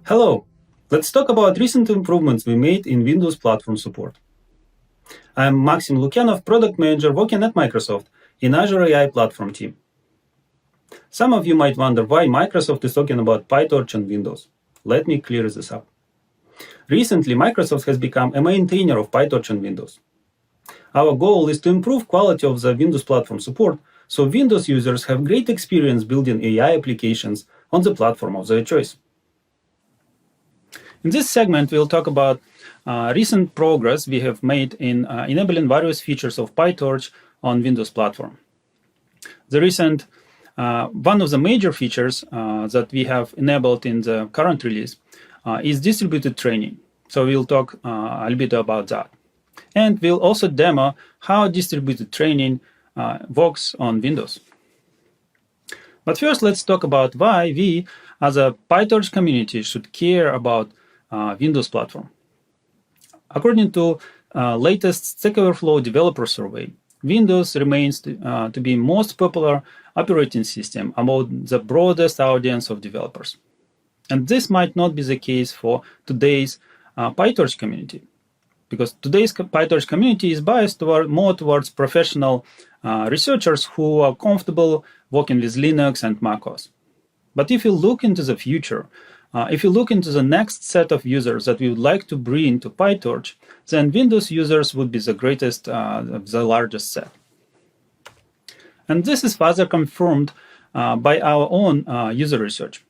Hello, let's talk about recent improvements we made in Windows platform support. I'm Maxim Lukyanov, product manager working at Microsoft in Azure AI platform team. Some of you might wonder why Microsoft is talking about PyTorch on Windows. Let me clear this up. Recently, Microsoft has become a maintainer of PyTorch on Windows. Our goal is to improve quality of the Windows platform support so Windows users have great experience building AI applications on the platform of their choice. In this segment, we'll talk about recent progress we have made in enabling various features of PyTorch on Windows platform. One of the major features that we have enabled in the current release is distributed training. So we'll talk a little bit about that. And we'll also demo how distributed training works on Windows. But first, let's talk about why we, as a PyTorch community, should care about Windows platform. According to latest Stack Overflow developer survey, Windows remains to be most popular operating system among the broadest audience of developers. And this might not be the case for today's PyTorch community, because today's PyTorch community is biased more towards professional researchers who are comfortable working with Linux and macOS. But if you look into the future, if you look into the next set of users that we would like to bring to PyTorch, then Windows users would be the greatest, the largest set. And this is further confirmed by our own user research.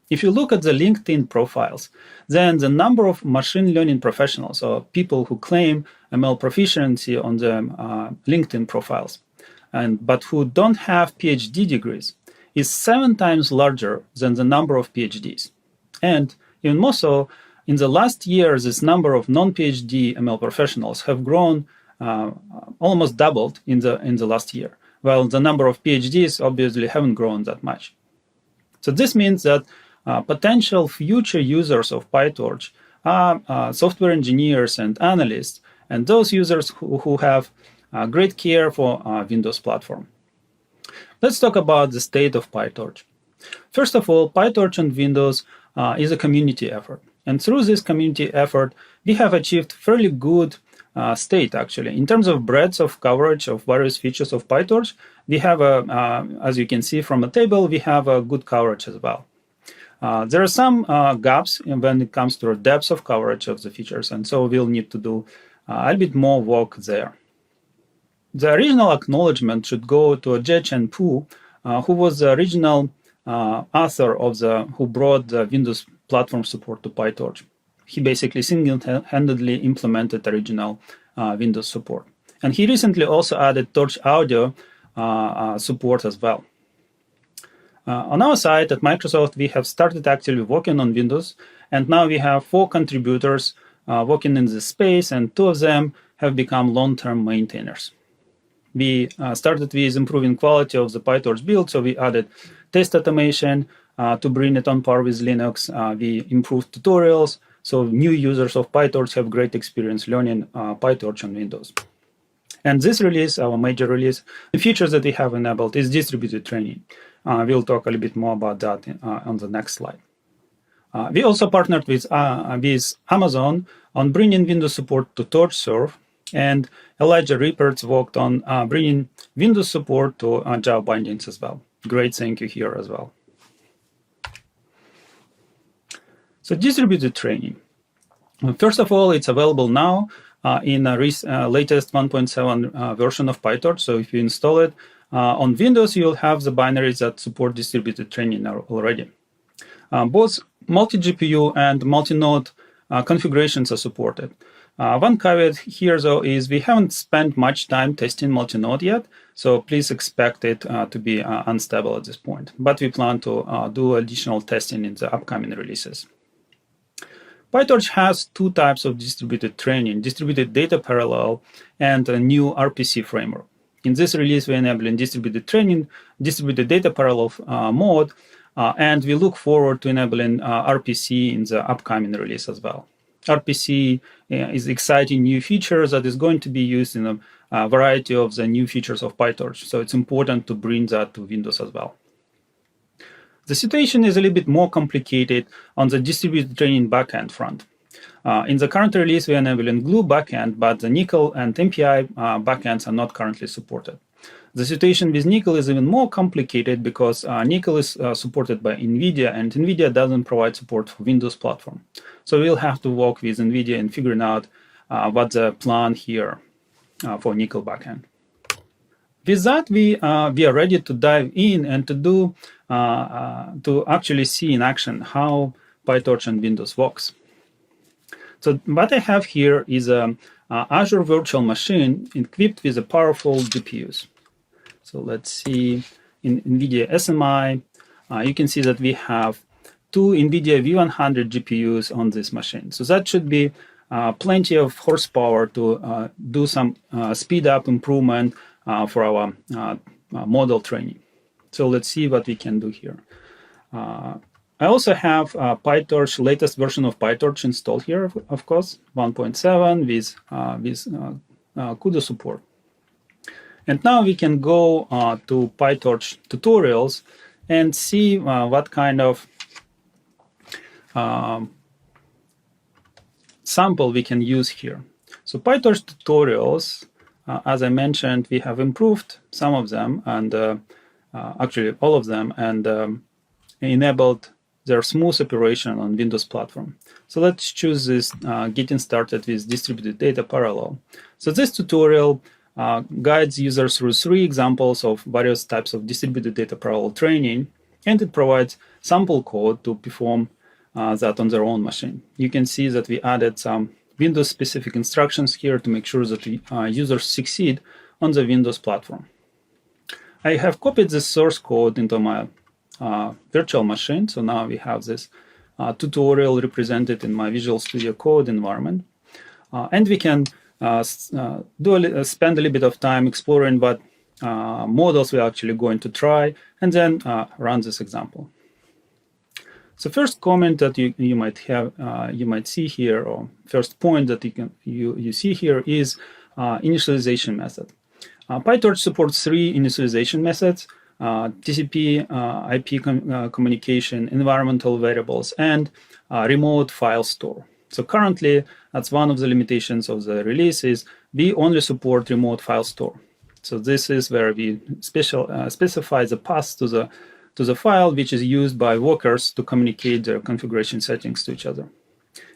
If you look at the LinkedIn profiles, then the number of machine learning professionals, or people who claim ML proficiency on the LinkedIn profiles, but who don't have PhD degrees, is 7 times larger than the number of PhDs. And even more so, in the last year, this number of non-PhD ML professionals have grown almost doubled in the last year, while the number of PhDs obviously haven't grown that much. So this means that potential future users of PyTorch are software engineers and analysts, and those users who have great care for Windows platform. Let's talk about the state of PyTorch. First of all, PyTorch on Windows is a community effort. And through this community effort, we have achieved fairly good state, actually. In terms of breadth of coverage of various features of PyTorch, we have, as you can see from the table, we have a good coverage as well. There are some gaps when it comes to the depth of coverage of the features, and so we'll need to do a little bit more work there. The original acknowledgement should go to JXePeyKy, who was the original author of who brought the Windows platform support to PyTorch. He basically single-handedly implemented original Windows support. And he recently also added Torch Audio support as well. On our side at Microsoft, we have started actively working on Windows, and now we have 4 contributors working in this space, and 2 of them have become long-term maintainers. We started with improving quality of the PyTorch build, so we added test automation to bring it on par with Linux. We improved tutorials, so new users of PyTorch have great experience learning PyTorch on Windows. And this release, our major release, the features that we have enabled is distributed training. We'll talk a little bit more about that on the next slide. We also partnered with Amazon on bringing Windows support to TorchServe, and Elijah Ripperts worked on bringing Windows support to Java bindings as well. Great thank you here as well. So distributed training. First of all, it's available now in a latest 1.7 version of PyTorch. So if you install it on Windows, you'll have the binaries that support distributed training already. Both multi-GPU and multi-node configurations are supported. One caveat here, though, is we haven't spent much time testing multi-node yet, so please expect it to be unstable at this point. But we plan to do additional testing in the upcoming releases. PyTorch has 2 types of distributed training, distributed data parallel and a new RPC framework. In this release, we're enabling distributed training, distributed data parallel mode, and we look forward to enabling RPC in the upcoming release as well. RPC is exciting new feature that is going to be used in a variety of the new features of PyTorch. So it's important to bring that to Windows as well. The situation is a little bit more complicated on the distributed training backend front. In the current release, we are enabling Glue backend, but the Nickel and MPI backends are not currently supported. The situation with Nickel is even more complicated because Nickel is supported by NVIDIA, and NVIDIA doesn't provide support for Windows platform. So we'll have to work with NVIDIA in figuring out what's the plan here for Nickel backend. With that, we are ready to dive in and to actually see in action how PyTorch on Windows works. So what I have here is a Azure virtual machine equipped with a powerful GPUs. So let's see in NVIDIA SMI, you can see that we have two NVIDIA V100 GPUs on this machine. So that should be plenty of horsepower to do some speed up improvement for our model training. So let's see what we can do here. I also have PyTorch, latest version of PyTorch installed here, of course, 1.7 with CUDA support. And now we can go to PyTorch tutorials and see what kind of sample we can use here. So PyTorch tutorials, as I mentioned, we have improved some of them, and actually all of them, and enabled their smooth operation on Windows platform. So let's choose this getting started with distributed data parallel. So this tutorial guides users through 3 examples of various types of distributed data parallel training, and it provides sample code to perform that on their own machine. You can see that we added some Windows-specific instructions here to make sure that users succeed on the Windows platform. I have copied this source code into my virtual machine. So now we have this tutorial represented in my Visual Studio Code environment. And we can spend a little bit of time exploring what models we're actually going to try, and then run this example. So first comment that you might have, you might see here, or first point that you see here is initialization method. PyTorch supports 3 initialization methods: TCP, IP communication, environmental variables, and remote file store. So currently, that's one of the limitations of the release is we only support remote file store. So this is where we specify the path to the file, which is used by workers to communicate their configuration settings to each other.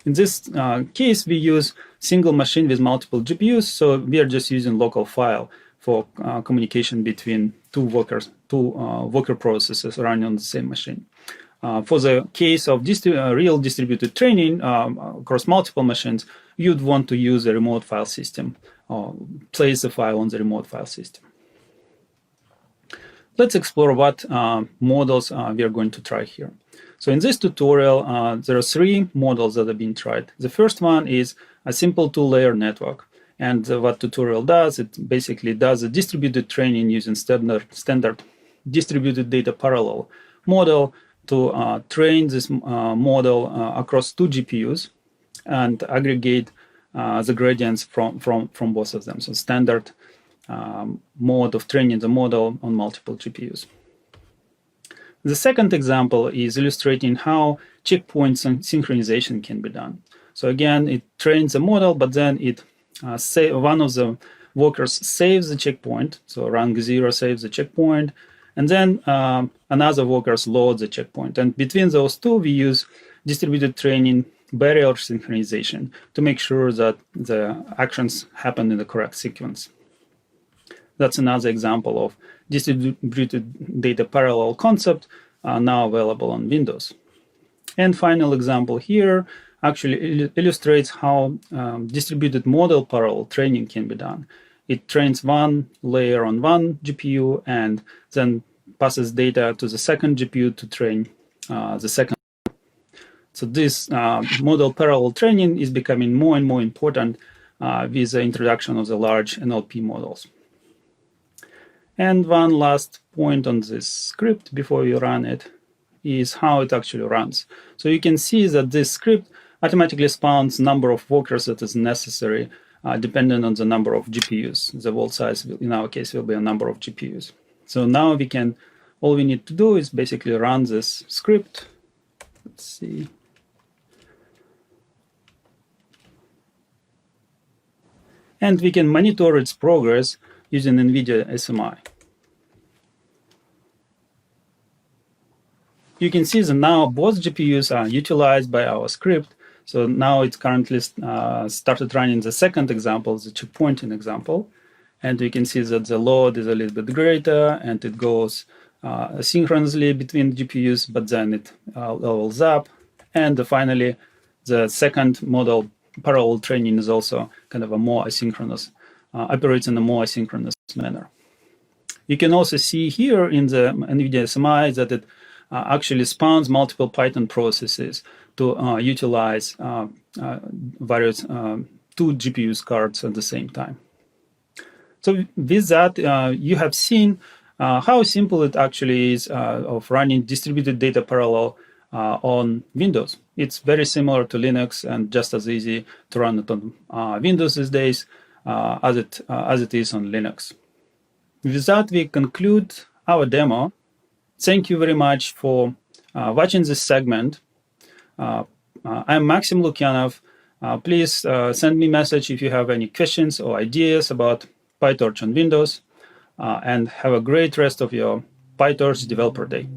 In this case, we use single machine with multiple GPUs, so we are just using local file for communication between two worker processes running on the same machine. For the case of real distributed training across multiple machines, you'd want to use a remote file system or place the file on the remote file system. Let's explore what models we are going to try here. So in this tutorial, there are 3 models that have been tried. The first one is a simple 2-layer network. And what tutorial does, it basically does a distributed training using standard distributed data parallel model to train this model across 2 GPUs and aggregate the gradients from both of them. So standard mode of training the model on multiple GPUs. The second example is illustrating how checkpoint synchronization can be done. So again, it trains the model, but then it one of the workers saves the checkpoint, so rank 0 saves the checkpoint, and then another worker loads the checkpoint. And between those 2, we use distributed training barrier synchronization to make sure that the actions happen in the correct sequence. That's another example of distributed data parallel concept now available on Windows. And final example here actually illustrates how distributed model parallel training can be done. It trains one layer on one GPU and then passes data to the second GPU to train the second. So this model parallel training is becoming more and more important with the introduction of the large NLP models. And one last point on this script before you run it is how it actually runs. So you can see that this script automatically spawns number of workers that is necessary depending on the number of GPUs. The world size, in our case, will be a number of GPUs. So now we can all we need to do is basically run this script. Let's see. And we can monitor its progress using NVIDIA SMI. You can see that now both GPUs are utilized by our script. So now it's currently started running the second example, the checkpointing example. And we can see that the load is a little bit greater and it goes asynchronously between GPUs, but then it levels up. And finally, the second model, parallel training, is also kind of a more asynchronous, operates in a more asynchronous manner. You can also see here in the NVIDIA SMI that it actually spawns multiple Python processes to utilize various 2 GPU cards at the same time. So with that, you have seen how simple it actually is of running distributed data parallel on Windows. It's very similar to Linux and just as easy to run it on Windows these days as it is on Linux. With that, we conclude our demo. Thank you very much for watching this segment. I'm Maxim Lukyanov. Please send me a message if you have any questions or ideas about PyTorch on Windows, and have a great rest of your PyTorch Developer Day.